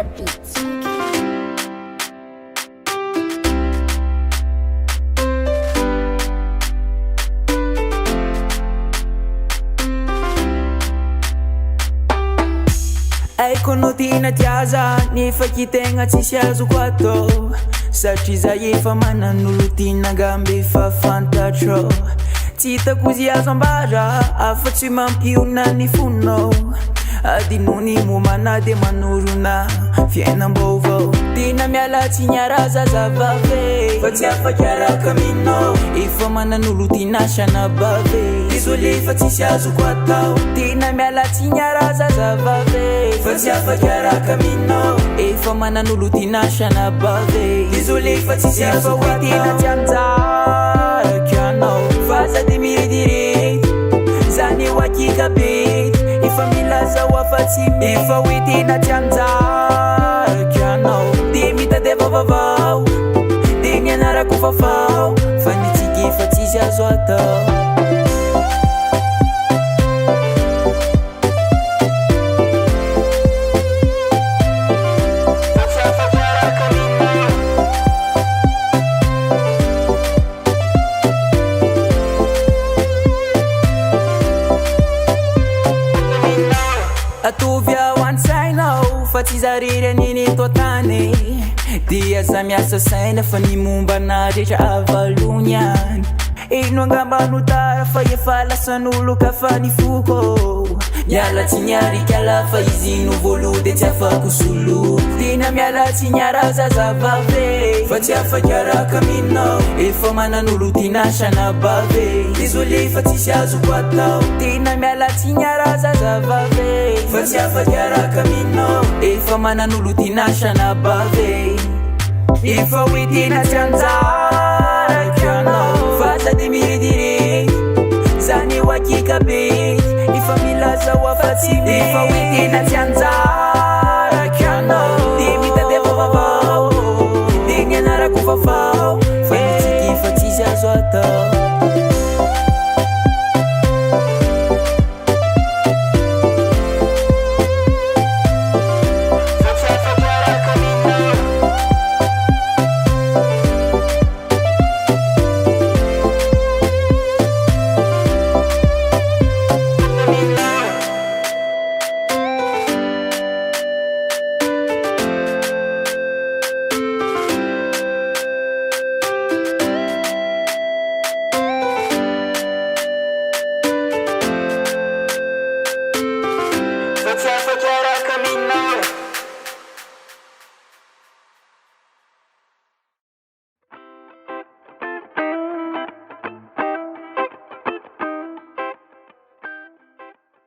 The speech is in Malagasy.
the beats. Aiko no tina tiaza nefa kitegna tsisy azoko atao satria za efa manan'olo tina gambe efa fantatro tsy hitako izy azo ambara afa-tsy mampiona ny fonao adinony momana de manorona fiainam-baovao tina miala tsy niaraza zavave fa tsy afaky araka aminao efa manan'olo tinasana bave izoly fa tsisy azoko atao tina miala tsy niaraza zavave fa tsy afaky araka aminao efa manan'olo tinasana bave izoly fa tsisy azoko atao tina tsy anjaraky anao fa sady miridirity zany ho akikabety efa milaza ho afa-tsy efa hoe tena tsy anjaraky anao de mitadeva vavao de ny anarako fafao fa nitsiky efa tsisy azo atao atovy ao an-tsainao fa tsy zariry aniny eto tany dia za miasa saina fa ny momba narehetra avalony any ino angamba no tara fa efa lasan'olo ka fa ny foko miala tsy niarika ala fa izy no volo de tsy afako solo tina miala tsy niaraza zavave fa tsy afaky araka aminao efa manan'olo tinasana bave izoly fa tsisy azoko atao tina miala tsy niaraza zavave fa tsy afaky araka aminao efa manan'olo tinasana bave efa hoe tena tsy anjaraky anao fa sady miridirity zany ho akikabety efa milaza ho afa-tsy efa hoe tena tsy anjaraky anao